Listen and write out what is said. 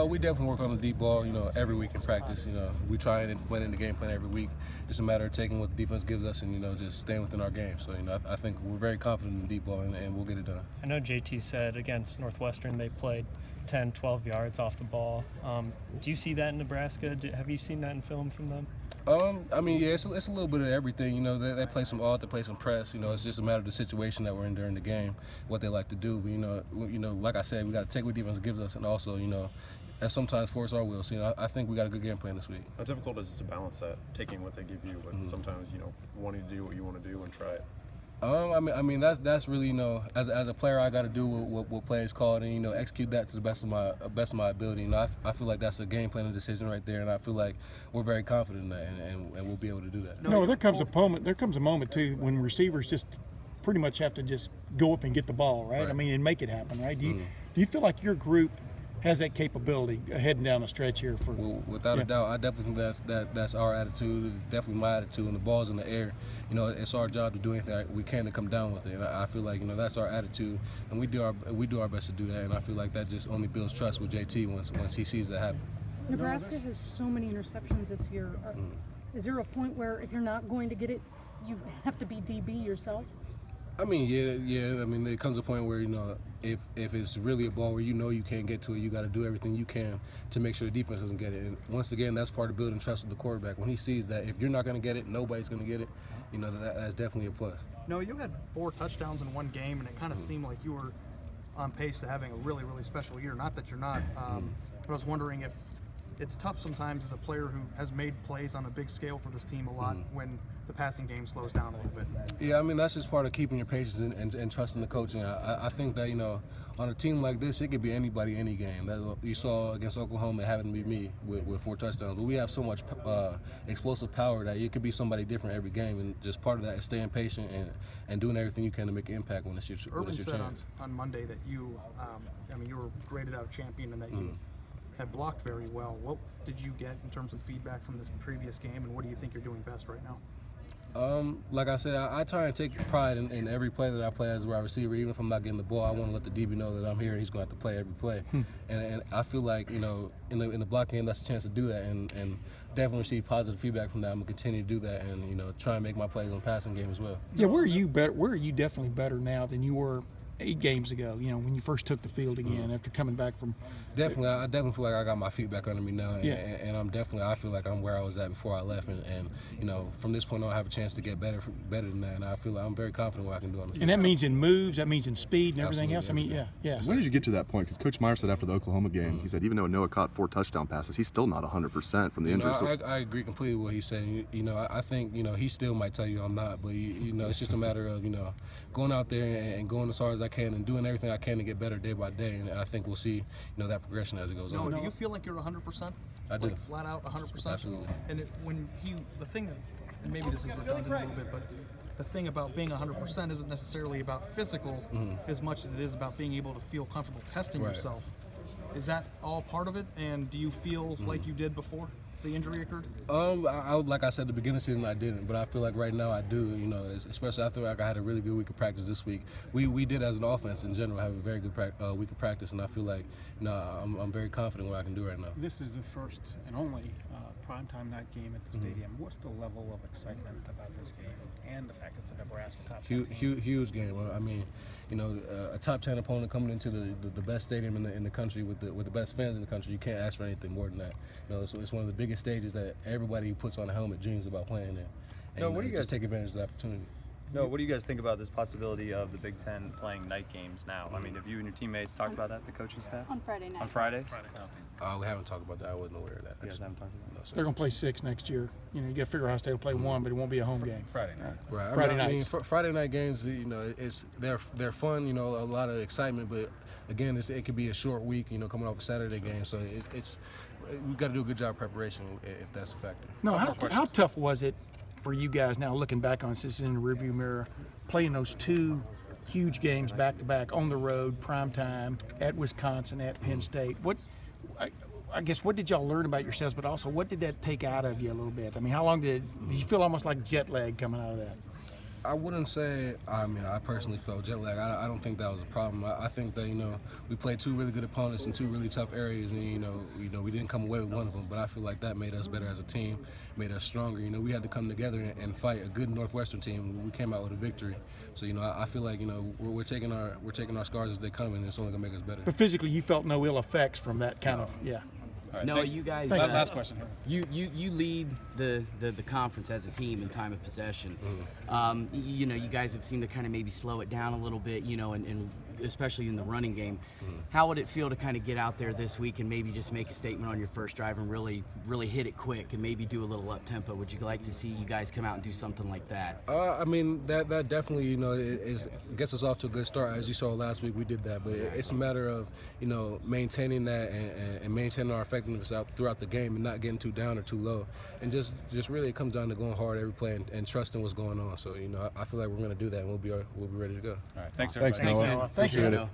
We definitely work on the deep ball, every week in practice. We try and implement in the game plan every week. Just a matter of taking what the defense gives us and, just staying within our game. So, I think we're very confident in the deep ball and we'll get it done. I know JT said against Northwestern they played 10, 12 yards off the ball. Do you see that in Nebraska? Have you seen that in film from them? It's a little bit of everything. They play some odd, they play some press. It's just a matter of the situation that we're in during the game, what they like to do. But, like I said, we got to take what defense gives us and also, and sometimes force our will. So, I think we got a good game plan this week. How difficult is it to balance that, taking what they give you, but sometimes, wanting to do what you want to do and try it? That's really, as a player, I got to do what players called and execute that to the best of my ability. I feel like that's a game plan and decision right there, and I feel like we're very confident in that, and we'll be able to do that. No, there comes a moment too when receivers just pretty much have to just go up and get the ball, right? And make it happen, right? Do you feel like your group has that capability heading down the stretch here? Without a doubt, I definitely think that's our attitude. It's definitely my attitude. And the ball's in the air, it's our job to do anything we can to come down with it. And I feel like that's our attitude, and we do our best to do that. And I feel like that just only builds trust with JT once he sees that happen. Nebraska has so many interceptions this year. Is there a point where if you're not going to get it, you have to be DB yourself? There comes a point where if it's really a ball where you can't get to it, you got to do everything you can to make sure the defense doesn't get it. And once again, that's part of building trust with the quarterback. When he sees that if you're not going to get it, nobody's going to get it. That's definitely a plus. No, you had 4 touchdowns in one game, and it kind of seemed like you were on pace to having a really, really special year. Not that you're not, but I was wondering if it's tough sometimes as a player who has made plays on a big scale for this team a lot when the passing game slows down a little bit. Yeah, that's just part of keeping your patience and trusting the coaching. I think that, on a team like this, it could be anybody, any game. That you saw against Oklahoma, it happened to be me with 4 touchdowns. But we have so much explosive power that it could be somebody different every game. And just part of that is staying patient and doing everything you can to make an impact when it's your Urban chance. said on Monday that you were graded out champion and that you had blocked very well. What did you get in terms of feedback from this previous game, and what do you think you're doing best right now? Like I said, I try and take pride in every play that I play as a wide receiver. Even if I'm not getting the ball, I want to let the DB know that I'm here and he's going to have to play every play. And I feel like, in the block game, that's a chance to do that and definitely receive positive feedback from that. I'm going to continue to do that and, try and make my plays on the passing game as well. Yeah, where are you definitely better now than you were 8 games ago, when you first took the field again after coming back from? Definitely, I definitely feel like I got my feet back under me now, and I feel like I'm where I was at before I left, and from this point on, I have a chance to get better than that, and I feel like I'm very confident what I can do on the field. And that means in moves, that means in speed and everything else. Everything. When did you get to that point? Because Coach Meyer said after the Oklahoma game, he said even though Noah caught 4 touchdown passes, he's still not 100% from the injury. I agree completely with what he's saying. I think he still might tell you I'm not, but it's just a matter of going out there and going as hard as I can and doing everything I can to get better day by day, and I think we'll see that progression as it goes on. Do you feel like you're 100%? I do. Like flat out 100%? Absolutely. And the thing that, and maybe this is redundant a little bit, but the thing about being 100% isn't necessarily about physical as much as it is about being able to feel comfortable testing yourself. Is that all part of it? And do you feel like you did before the injury occurred? Like I said, the beginning of the season I didn't, but I feel like right now I do. Especially after I had a really good week of practice this week. We did as an offense in general have a very good week of practice, and I feel like I'm very confident what I can do right now. This is the first and only primetime night game at the stadium. What's the level of excitement about this game and the fact it's a Nebraska top 10 team? Huge game. A top 10 opponent coming into the best stadium in the country with the best fans in the country. You can't ask for anything more than that. So it's one of the biggest stages that everybody who puts on a helmet dreams about playing in. And what do you guys just take advantage of the opportunity? No, what do you guys think about this possibility of the Big Ten playing night games now? Have you and your teammates talked about that, the coaching staff? On Friday night. On Friday? We haven't talked about that. I wasn't aware of that. You guys haven't talked about that? No, sir. They're going to play 6 next year. You got to figure Ohio State will play 1, but it won't be a home game. Friday night. Right. Friday nights. Friday night games, they're fun. A lot of excitement, but again, it could be a short week. Coming off a Saturday game, so we've got to do a good job of preparation if that's a factor. No, how tough was it for you guys now looking back on this in the rearview mirror, playing those 2 huge games back to back on the road, prime time at Wisconsin, at Penn State? I guess what did y'all learn about yourselves, but also what did that take out of you a little bit? How long did you feel almost like jet lag coming out of that? I wouldn't say. I mean, I personally felt jet lag. I don't think that was a problem. I think that we played two really good opponents in two really tough areas, and we didn't come away with one of them. But I feel like that made us better as a team, made us stronger. We had to come together and fight a good Northwestern team. We came out with a victory. So I feel like we're taking our scars as they come, and it's only gonna make us better. But physically, you felt no ill effects from that kind of No, you guys. Last question here. You lead the conference as a team in time of possession. You guys have seemed to kind of maybe slow it down a little bit. And especially in the running game. How would it feel to kind of get out there this week and maybe just make a statement on your first drive and really hit it quick and maybe do a little up tempo? Would you like to see you guys come out and do something like that? I mean, that definitely gets us off to a good start. As you saw last week, we did that, but it's a matter of maintaining that and maintaining our effectiveness out throughout the game and not getting too down or too low, and just really it comes down to going hard every play and trusting what's going on. So I feel like we're going to do that and we'll be ready to go. All right, thanks Thanks, everybody. Noah. Thank you. Appreciate it.